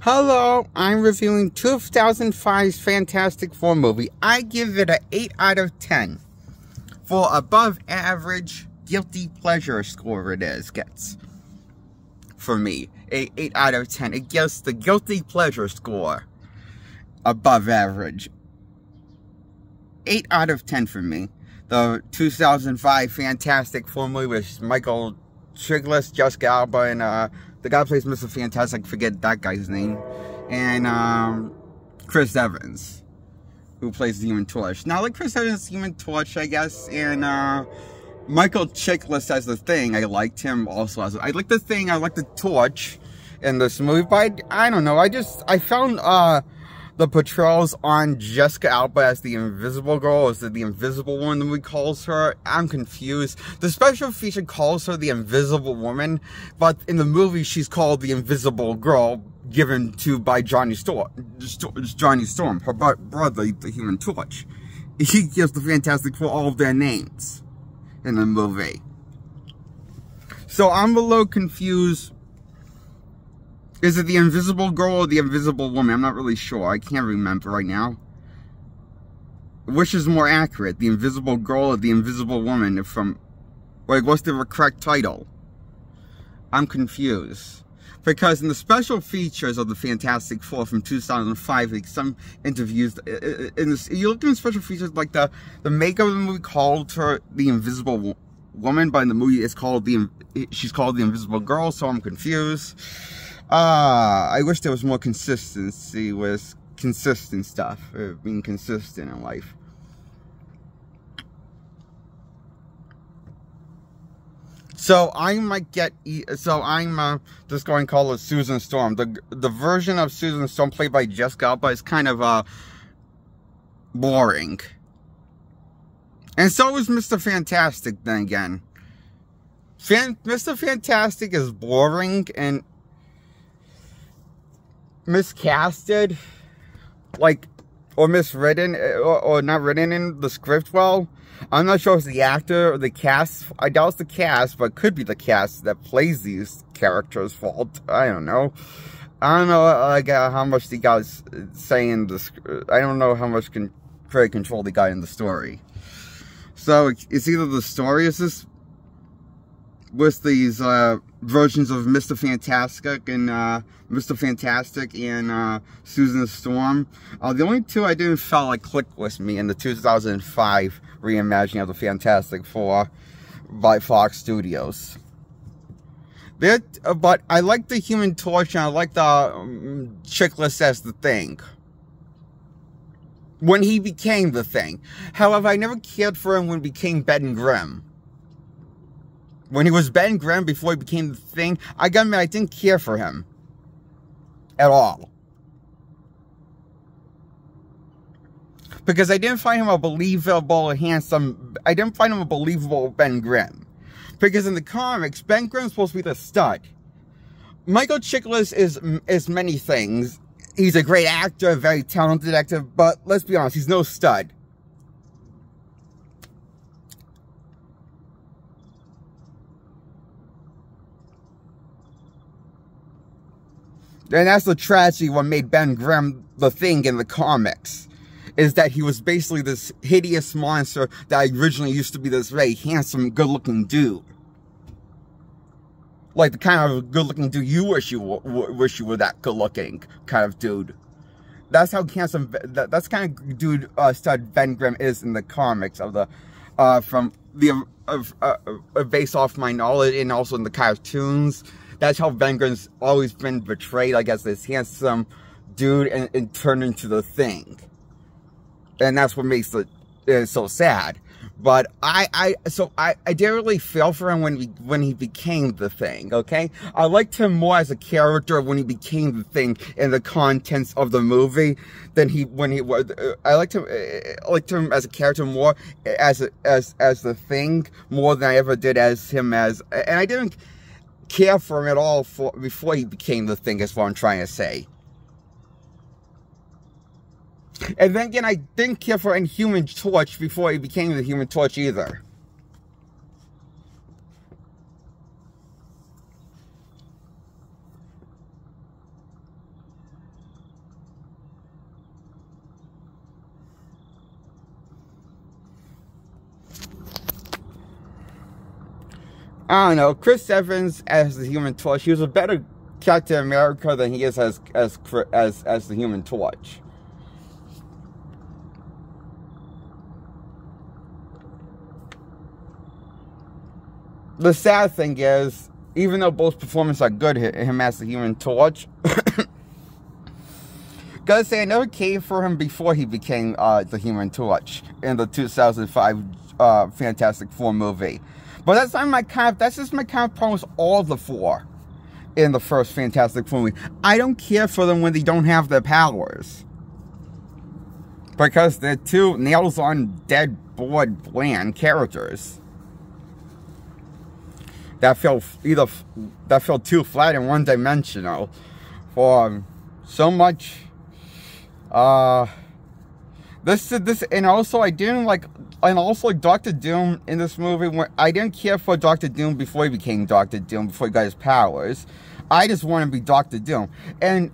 Hello, I'm reviewing 2005's Fantastic Four movie. I give it an 8 out of 10 for above average guilty pleasure score gets for me. 8 out of 10. It gets the guilty pleasure score above average. 8 out of 10 for me. The 2005 Fantastic Four movie with Michael Chiklis, Jessica Alba, and the guy who plays Mr. Fantastic, forget that guy's name, and Chris Evans, who plays the Human Torch. Now, like Chris Evans, Human Torch, I guess, and Michael Chiklis as the Thing. I liked him also as I like the Thing. I like the Torch in this movie, but I don't know. I found the portrayals on Jessica Alba as the Invisible Girl, is it the Invisible Woman that we calls her? I'm confused. The special feature calls her the Invisible Woman, but in the movie she's called the Invisible Girl, given to by Johnny Storm, her brother, the Human Torch. He gives the Fantastic Four all of their names in the movie. So I'm a little confused. Is it the Invisible Girl or the Invisible Woman? I'm not really sure. I can't remember right now. Which is more accurate? The Invisible Girl or the Invisible Woman? Like, what's the correct title? I'm confused. Because in the special features of the Fantastic Four from 2005, like some interviews, you look in the special features, like the makeup of the movie called her the Invisible Woman, but in the movie she's called the Invisible Girl, so I'm confused. I wish there was more consistency with consistent stuff, being consistent in life. So I might get, I'm just going to call it Susan Storm. The version of Susan Storm played by Jessica Alba is kind of boring. And so is Mr. Fantastic then again. Mr. Fantastic is boring and miscasted, like, or miswritten, or not written in the script well. I'm not sure if it's the actor or the cast. I doubt it's the cast, but it could be the cast that plays these characters' fault. I don't know. I don't know, like, how much the guy's saying this. I don't know how much creative control they got in the story. So it's either the story is this with these versions of Mr. Fantastic and Susan Storm. The only two I didn't feel like clicked with me in the 2005 reimagining of the Fantastic Four by Fox Studios. But I like the Human Torch and I like the Chiklis as the Thing. When he became the Thing. However, I never cared for him when he became Ben Grimm. When he was Ben Grimm before he became the Thing, I gotta admit, I didn't care for him. At all. Because I didn't find him a believable, handsome, I didn't find him a believable Ben Grimm. Because in the comics, Ben Grimm's supposed to be the stud. Michael Chiklis is many things. He's a great actor, a very talented actor, but let's be honest, he's no stud. And that's the tragedy what made Ben Grimm the Thing in the comics. Is that he was basically this hideous monster that originally used to be this very handsome, good-looking dude. Like the kind of good-looking dude you wish you were that good-looking kind of dude. That's how handsome, that's kind of dude stud Ben Grimm is in the comics of the, based off my knowledge and also in the cartoons. That's how Ben Grimm's always been portrayed, I guess, this handsome dude and turned into the Thing. And that's what makes it so sad. But I didn't really feel for him when he became the Thing, okay? I liked him more as a character when he became the Thing in the contents of the movie than I liked him as a character more as the Thing more than I ever did as him as, and I didn't care for him at all before he became the Thing, is what I'm trying to say. And then again, I didn't care for any Human Torch before he became the Human Torch either. I don't know, Chris Evans as the Human Torch, he was a better Captain America than he is as the Human Torch. The sad thing is, even though both performances are good, him as the Human Torch, gotta say, I never cared for him before he became the Human Torch in the 2005 Fantastic Four movie. But that's not my that's just my kind of problem with all the four in the first Fantastic Four movie. I don't care for them when they don't have their powers, because they're two nails on dead board bland characters that feel too flat and one dimensional for so much. This and also I didn't like, and also Dr. Doom in this movie. I didn't care for Dr. Doom before he became Dr. Doom, before he got his powers. I just want to be Dr. Doom, and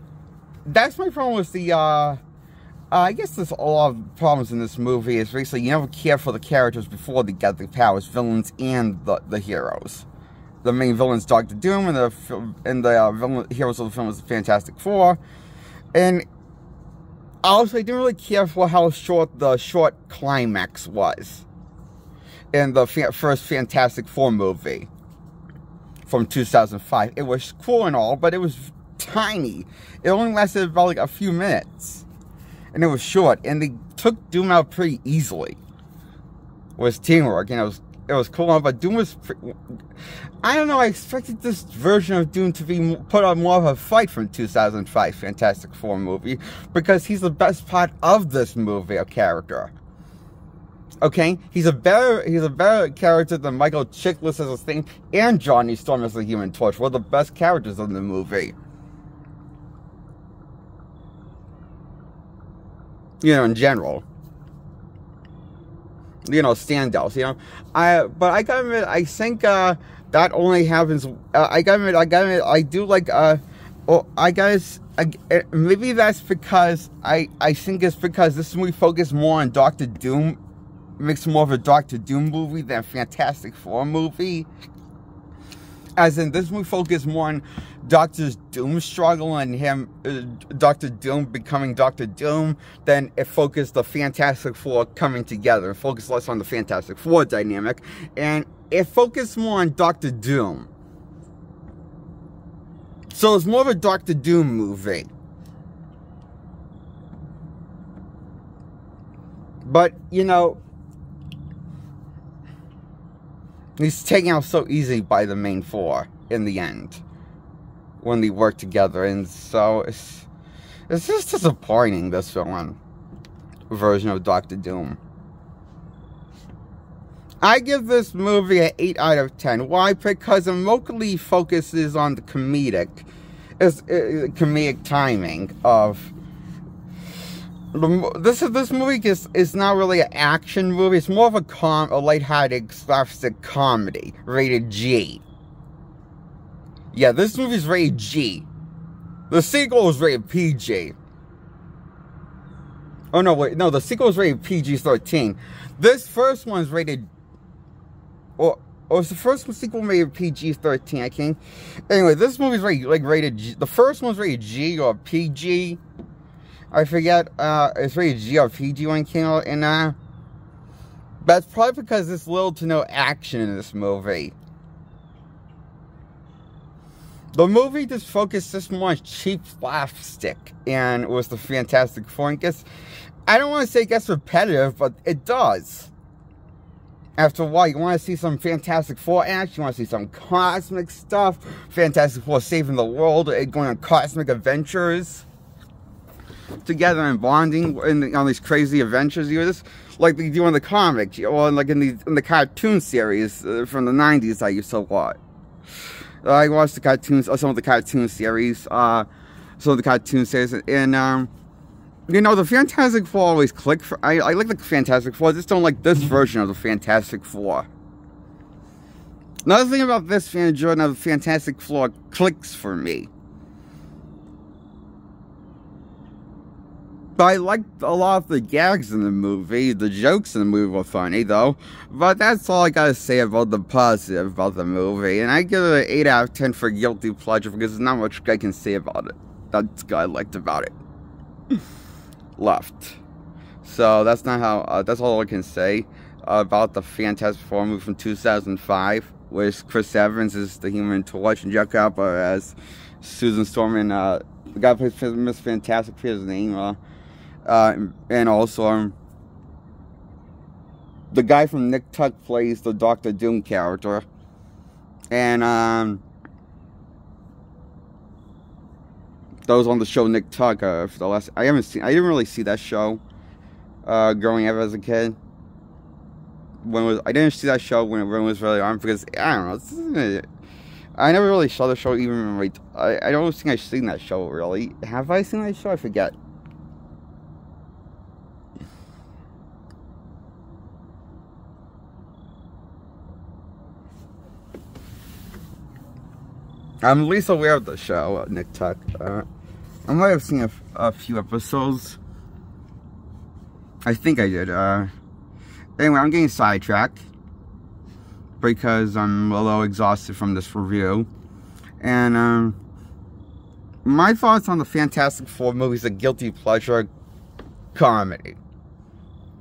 that's my problem with the. I guess there's a lot of problems in this movie. Is basically you never care for the characters before they get the powers, villains and the heroes. The main villain's Dr. Doom, and the heroes of the film is the Fantastic Four, and. Also, I didn't really care for how short the climax was in the first Fantastic Four movie from 2005. It was cool and all, but it was tiny. It only lasted about like a few minutes, and it was short. And they took Doom out pretty easily. It was teamwork, and it was cool, but Doom was. I don't know. I expected this version of Doom to be put on more of a fight from 2005 Fantastic Four movie, because he's the best part of this movie, a character. Okay, he's a better character than Michael Chiklis as a Thing and Johnny Storm as the Human Torch. One of the best characters in the movie. You know, in general. You know, standouts. You know, but I gotta admit, I think that only happens. I gotta admit, I do like. Maybe that's because I think it's because this movie focused more on Doctor Doom, makes more of a Doctor Doom movie than Fantastic Four movie. As in, this movie focused more on Doctor Doom's struggle and him, Doctor Doom becoming Doctor Doom, than it focused the Fantastic Four coming together. It focused less on the Fantastic Four dynamic, and it focused more on Doctor Doom. So it's more of a Doctor Doom movie. But, you know, he's taken out so easy by the main four in the end when they work together, and so it's just disappointing, this villain version of Doctor Doom. I give this movie an 8 out of 10. Why? Because it mostly focuses on the comedic timing of. This movie is not really an action movie. It's more of a lighthearted slapstick comedy, rated G. Yeah, this movie's rated G. The sequel was rated PG. Oh no, wait, no, the sequel was rated PG-13. This first one's rated. Or was the first sequel rated PG-13? I can't. Anyway, this movie's rated G. The first one's rated G or PG. I forget, it's rated G or PG when it came out, and, that's probably because there's little to no action in this movie. The movie just focused more on cheap slapstick, and it was the Fantastic Four, and I don't want to say it gets repetitive, but it does. After a while, you want to see some Fantastic Four action, you want to see some cosmic stuff, Fantastic Four saving the world, going on cosmic adventures together and bonding on these crazy adventures, like they do in the comics, or like in the cartoon series from the 90s I used to watch. I watched the cartoons, some of the cartoon series, and you know, the Fantastic Four always click for. I like the Fantastic Four. I just don't like this version of the Fantastic Four. Another thing about this version of the Fantastic Four clicks for me. But I liked a lot of the gags in the movie. The jokes in the movie were funny, though. But that's all I gotta say about the positive about the movie. And I give it an 8 out of 10 for guilty pleasure because there's not much I can say about it. That's what I liked about it. Left. So that's not how. That's all I can say about the Fantastic Four movie from 2005, with Chris Evans as the Human Torch and Jack Harper as Susan Storm, and the guy who plays Miss Fantastic, his name, and also the guy from Nick Tuck plays the Doctor Doom character, and those on the show Nick Tuck. For the last, I didn't really see that show growing up as a kid. I didn't see that show when it was really on because I don't know. I never really saw the show even. I don't think I've seen that show really. Have I seen that show? I forget. I'm at least aware of the show, Nick Tuck. I might have seen a few episodes. I think I did. Anyway, I'm getting sidetracked because I'm a little exhausted from this review. And my thoughts on the Fantastic Four movies: a guilty pleasure comedy,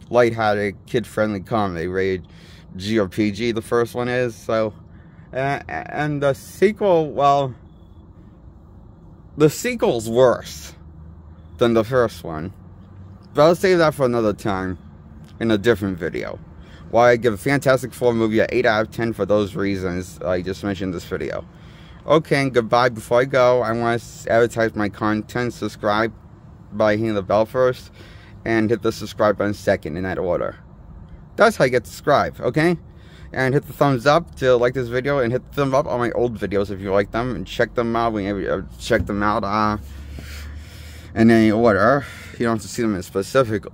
lighthearted, kid-friendly comedy, rated G or PG. The first one is so. And the sequel, well, the sequel's worse than the first one. But I'll save that for another time in a different video. Why I give a Fantastic Four movie an 8 out of 10 for those reasons I just mentioned in this video. Okay, and goodbye. Before I go, I want to advertise my content. Subscribe by hitting the bell first, and hit the subscribe button second in that order. That's how you get subscribed, okay? And hit the thumbs up to like this video, and hit the thumb up on my old videos if you like them, and check them out in any order. You don't have to see them in specific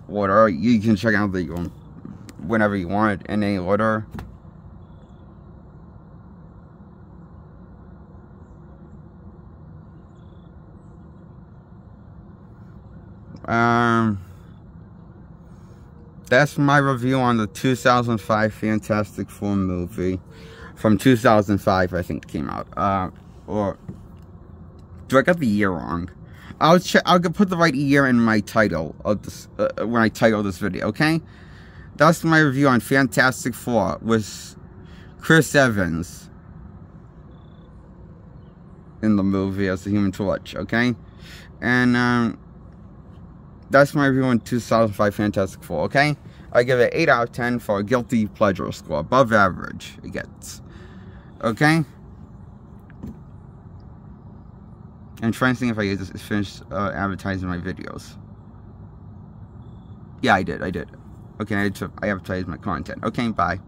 order. You can check out the whenever you want in any order. That's my review on the 2005 Fantastic Four movie. From 2005, I think it came out. Or do I got the year wrong? I'll put the right year in my title of this when I title this video. Okay, that's my review on Fantastic Four with Chris Evans in the movie as the Human Torch. Okay, and that's my review on 2005 Fantastic Four, okay? I give it 8 out of 10 for a guilty pleasure score. Above average, it gets. Okay? And trying to think if I just finished advertising my videos. Yeah, I did. Okay, I advertised my content. Okay, bye.